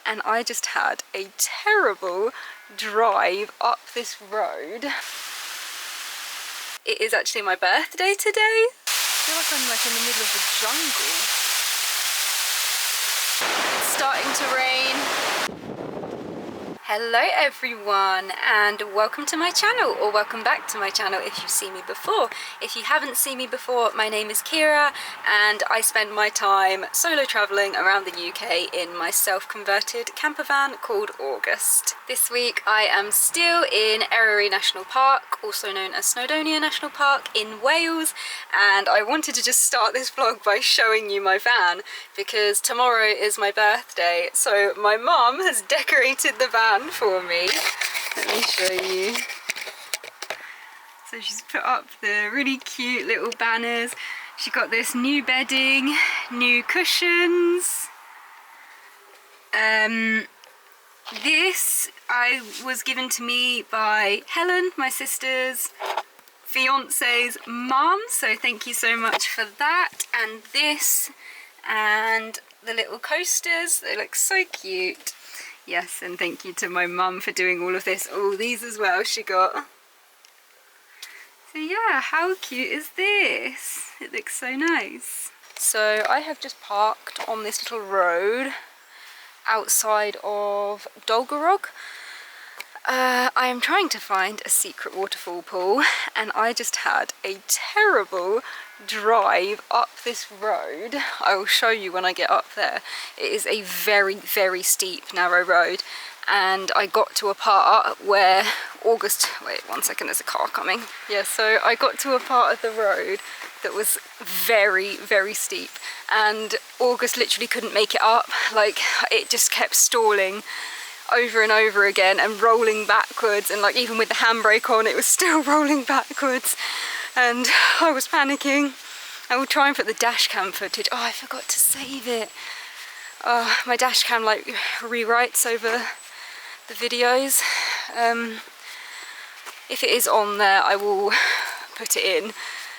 and I just had a terrible drive up this road. It is actually my birthday today. I feel like I'm like in the middle of the jungle. It's starting to rain. Hello everyone, and welcome to my channel, or welcome back to my channel if you've seen me before. If you haven't seen me before, my name is Kira and I spend my time solo travelling around the UK in my self-converted camper van called August. This week I am still in Eryri National Park, also known as Snowdonia National Park in Wales, and I wanted to just start this vlog by showing you my van because tomorrow is my birthday, so my mum has decorated the van for me. Let me show you. So she's put up the really cute little banners. She got this new bedding, new cushions. This was given to me by Helen, my sister's fiance's mum, so thank you so much for that. And this and the little coasters, they look so cute. Yes, and thank you to my mum for doing all of this. Oh, these as well she got. So yeah, how cute is this? It looks so nice. So I have just parked on this little road outside of Dolgarrog. I am trying to find a secret waterfall pool, and I just had a terrible drive up this road. I will show you when I get up there. It is a very, very steep, narrow road, and I got to a part where August... Wait, 1 second, there's a car coming. Yeah, so I got to a part of the road that was very, very steep, and August literally couldn't make it up. Like, it just kept stalling over and over again and rolling backwards, and like even with the handbrake on it was still rolling backwards, and I was panicking. I will try and put the dash cam footage. Oh, I forgot to save it. My dash cam like rewrites over the videos. If it is on there I will put it in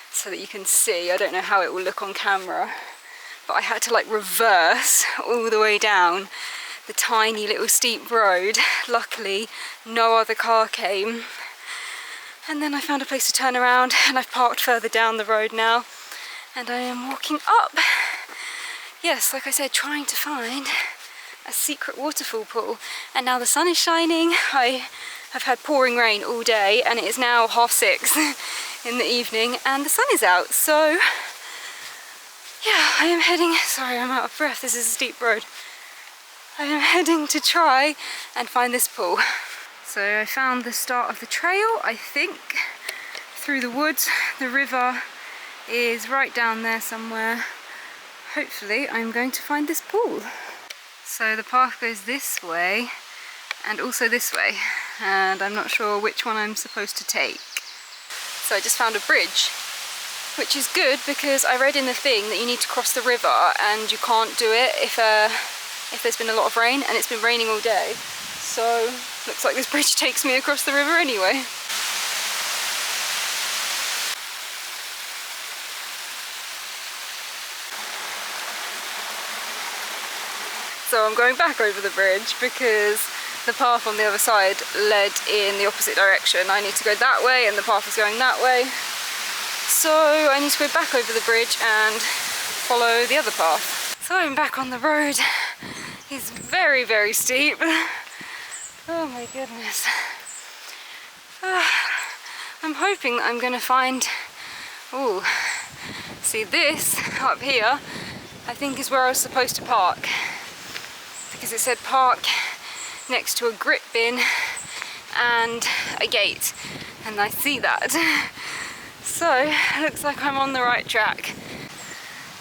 so that you can see. I don't know how it will look on camera, but I had to like reverse all the way down the tiny little steep road. Luckily no other car came, and then I found a place to turn around, and I've parked further down the road now and I am walking up. Yes, like I said, trying to find a secret waterfall pool, and now the sun is shining. I have had pouring rain all day and it is now 6:30 in the evening and the sun is out, so yeah, I am heading... Sorry, I'm out of breath, this is a steep road. I am heading to try and find this pool. So I found the start of the trail, I think, through the woods. The river is right down there somewhere. Hopefully I'm going to find this pool. So the path goes this way and also this way, and I'm not sure which one I'm supposed to take. So I just found a bridge, which is good because I read in the thing that you need to cross the river and you can't do it if there's been a lot of rain, and it's been raining all day. So looks like this bridge takes me across the river anyway. So I'm going back over the bridge because the path on the other side led in the opposite direction. I need to go that way and the path is going that way. So I need to go back over the bridge and follow the other path. So I'm back on the road. It's very, very steep. Oh my goodness. I'm hoping that I'm going to find... Ooh, see this up here, I think is where I was supposed to park. Because it said park next to a grit bin and a gate, and I see that. So it looks like I'm on the right track.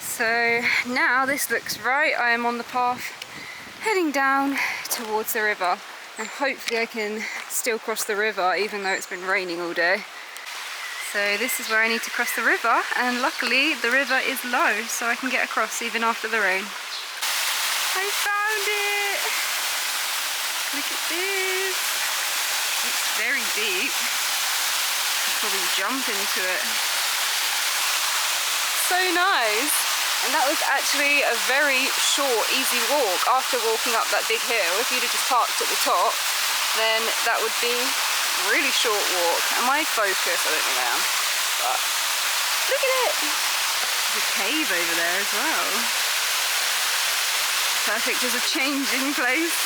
So now this looks right. I am on the path heading down towards the river, and hopefully I can still cross the river even though it's been raining all day. So this is where I need to cross the river, and luckily the river is low so I can get across even after the rain. I found it! Look at this! It's very deep. I'll probably jump into it. So nice! And that was actually a very short, easy walk after walking up that big hill. If you'd have just parked at the top, then that would be a really short walk. Am I focused? I don't think I am. But look at it! There's a cave over there as well. Perfect as a changing place.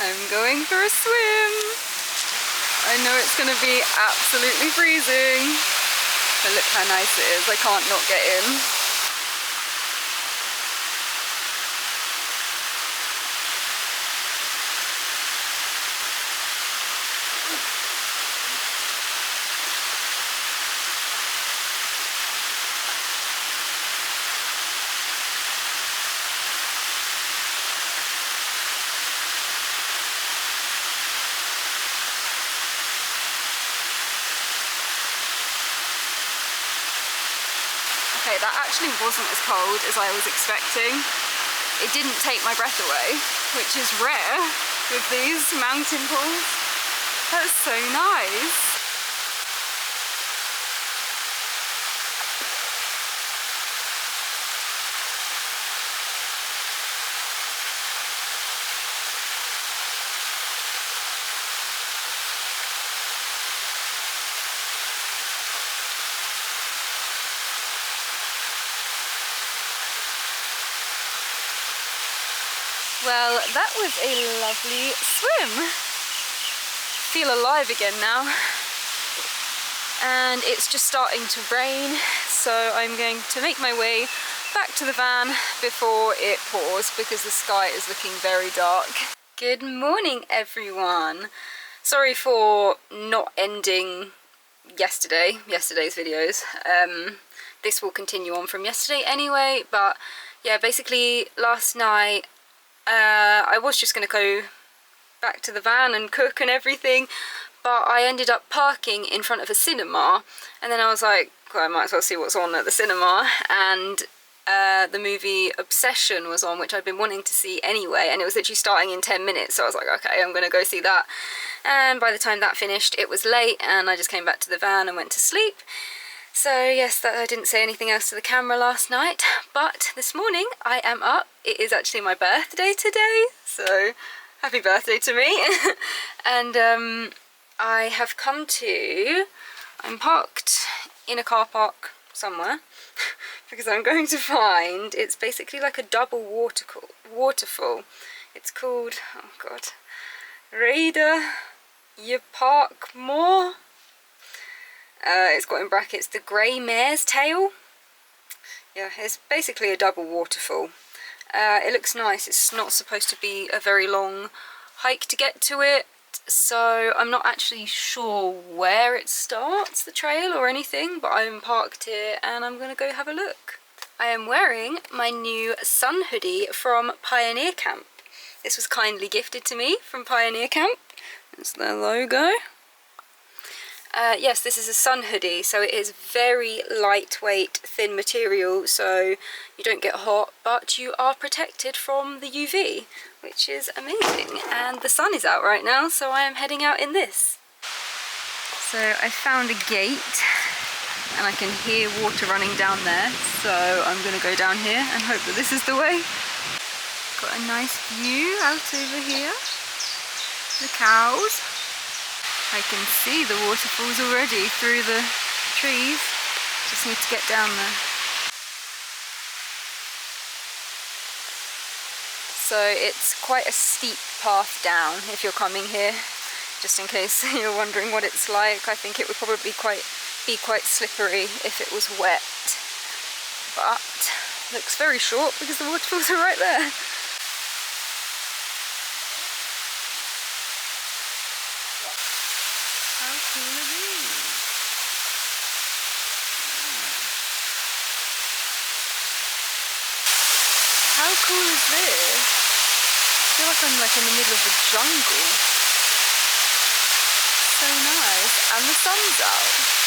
I'm going for a swim. I know it's going to be absolutely freezing. But look how nice it is. I can't not get in. Okay, that actually wasn't as cold as I was expecting. It didn't take my breath away, which is rare with these mountain pools. That's so nice. Well, that was a lovely swim. Feel alive again now. And it's just starting to rain, so I'm going to make my way back to the van before it pours because the sky is looking very dark. Good morning, everyone. Sorry for not ending yesterday's videos. This will continue on from yesterday anyway, but yeah, basically last night I was just going to go back to the van and cook and everything, but I ended up parking in front of a cinema, and then I was like, well, I might as well see what's on at the cinema, and the movie Obsession was on, which I'd been wanting to see anyway, and it was literally starting in 10 minutes, so I was like, okay, I'm going to go see that. And by the time that finished, it was late, and I just came back to the van and went to sleep. So yes, I didn't say anything else to the camera last night, but this morning I am up. It is actually my birthday today, so happy birthday to me. And I have come to, I'm parked in a car park somewhere because I'm going to find, it's basically like a double waterfall. It's called, oh god, Raider Ye Park More. It's got in brackets the Grey Mare's Tail. Yeah, it's basically a double waterfall. It looks nice. It's not supposed to be a very long hike to get to it, so I'm not actually sure where it starts, the trail or anything, but I'm parked here and I'm gonna go have a look. I am wearing my new sun hoodie from Pioneer Camp. This was kindly gifted to me from Pioneer Camp. That's their logo. Yes, this is a sun hoodie, so it is very lightweight, thin material, so you don't get hot, but you are protected from the UV, which is amazing. And the sun is out right now, so I am heading out in this. So I found a gate, and I can hear water running down there, so I'm going to go down here and hope that this is the way. Got a nice view out over here. The cows. I can see the waterfalls already through the trees. Just need to get down there. So it's quite a steep path down if you're coming here, just in case you're wondering what it's like. I think it would probably be quite slippery if it was wet, but looks very short because the waterfalls are right there. How cool are these? How cool is this? I feel like I'm like in the middle of the jungle. So nice. And the sun's out.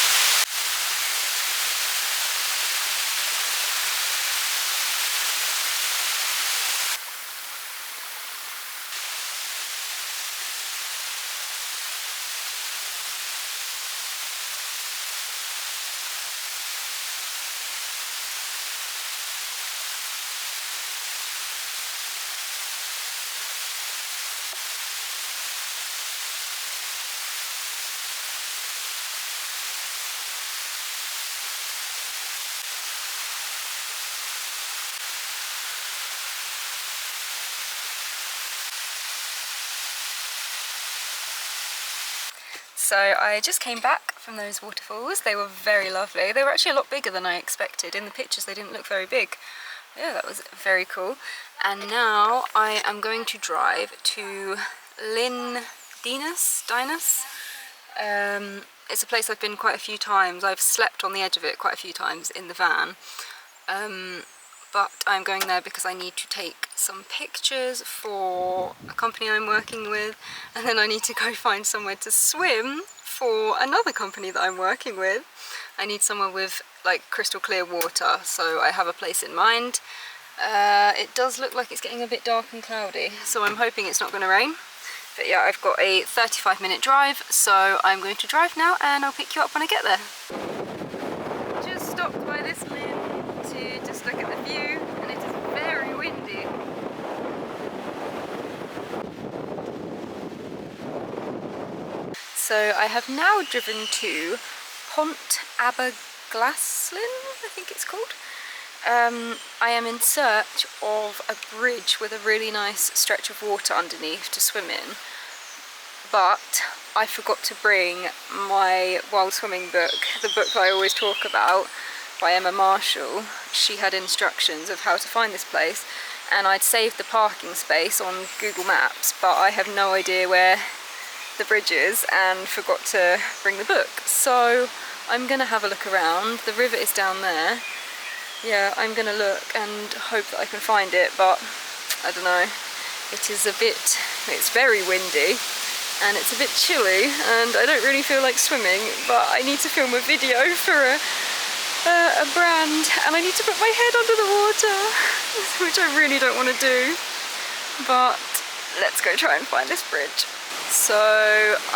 So I just came back from those waterfalls. They were very lovely. They were actually a lot bigger than I expected. In the pictures they didn't look very big. Yeah, that was very cool. And now I am going to drive to Dinus. It's a place I've been quite a few times. I've slept on the edge of it quite a few times in the van. But I'm going there because I need to take some pictures for a company I'm working with, and then I need to go find somewhere to swim for another company that I'm working with. I need somewhere with like crystal clear water, so I have a place in mind. It does look like it's getting a bit dark and cloudy, so I'm hoping it's not going to rain. But yeah, I've got a 35-minute drive, so I'm going to drive now and I'll pick you up when I get there. Just stopped by this linn to just look at the view, and it is very windy. So I have now driven to Pont Aberglaslyn, I think it's called. I am in search of a bridge with a really nice stretch of water underneath to swim in, but I forgot to bring my wild swimming book, the book that I always talk about, by Emma Marshall. She had instructions of how to find this place, and I'd saved the parking space on Google Maps, but I have no idea where the bridge is and forgot to bring the book. So I'm gonna have a look around. The river is down there. Yeah, I'm gonna look and hope that I can find it, but I don't know. It's very windy and it's a bit chilly, and I don't really feel like swimming, but I need to film a video for a brand, and I need to put my head under the water, which I really don't want to do, but let's go try and find this bridge. So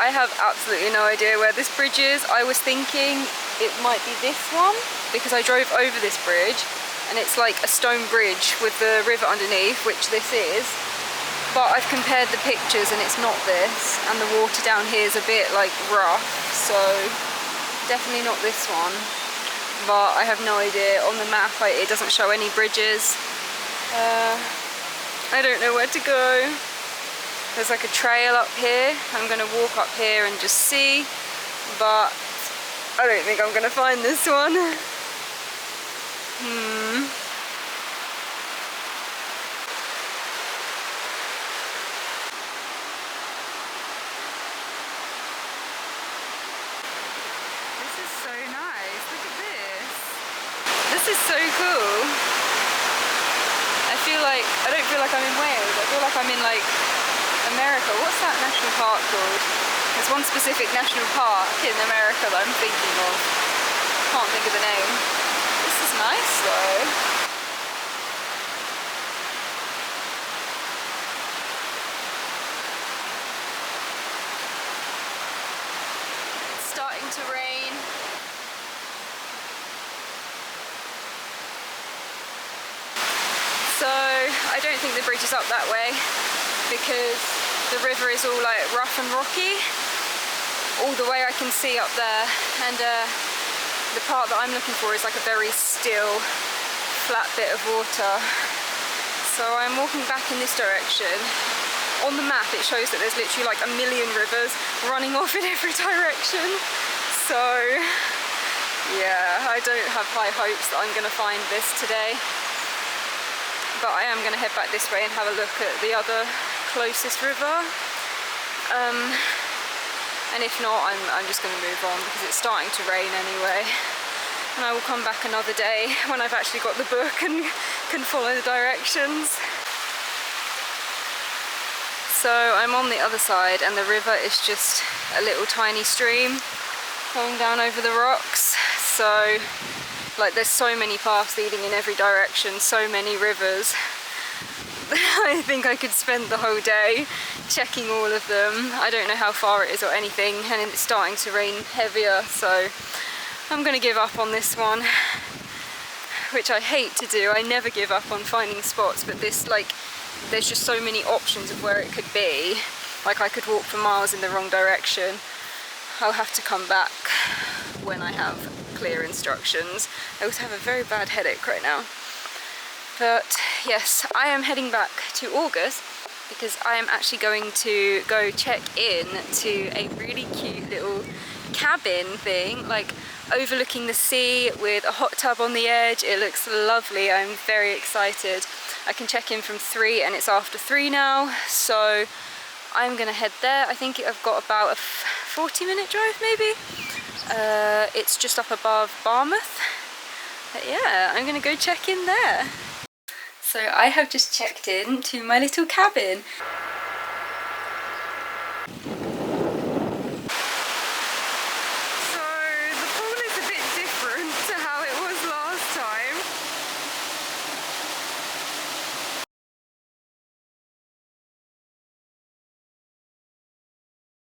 I have absolutely no idea where this bridge is. I was thinking it might be this one, because I drove over this bridge and it's like a stone bridge with the river underneath, which this is, but I've compared the pictures and it's not this, and the water down here is a bit like rough, so definitely not this one, but I have no idea. On the map it doesn't show any bridges. I don't know where to go. There's like a trail up here. I'm gonna walk up here and just see, but I don't think I'm gonna find this one. This is so nice. Look at this. This is so cool. I don't feel like I'm in Wales. I feel like I'm in like America. What's that national park called? There's one specific national park in America that I'm thinking of. Can't think of the name. This is nice though. It's starting to rain. So I don't think the bridge is up that way, because the river is all like rough and rocky all the way I can see up there, and the part that I'm looking for is like a very still, flat bit of water. So I'm walking back in this direction. On the map it shows that there's literally like a million rivers running off in every direction. So yeah, I don't have high hopes that I'm gonna find this today. But I am going to head back this way and have a look at the other closest river, and if not, I'm just going to move on because it's starting to rain anyway, and I will come back another day when I've actually got the book and can follow the directions. So I'm on the other side and the river is just a little tiny stream going down over the rocks, so like there's so many paths leading in every direction, so many rivers. I think I could spend the whole day checking all of them. I don't know how far it is or anything, and it's starting to rain heavier, so I'm gonna give up on this one, which I hate to do. I never give up on finding spots, but this, like, there's just so many options of where it could be. Like I could walk for miles in the wrong direction. I'll have to come back when I have clear instructions. I also have a very bad headache right now. But yes, I am heading back to August because I am actually going to go check in to a really cute little cabin thing, like overlooking the sea with a hot tub on the edge. It looks lovely. I'm very excited. I can check in from 3 and it's after 3 now, so I'm gonna head there. I think I've got about a 40-minute drive maybe. It's just up above Barmouth. But yeah, I'm gonna go check in there. So I have just checked in to my little cabin.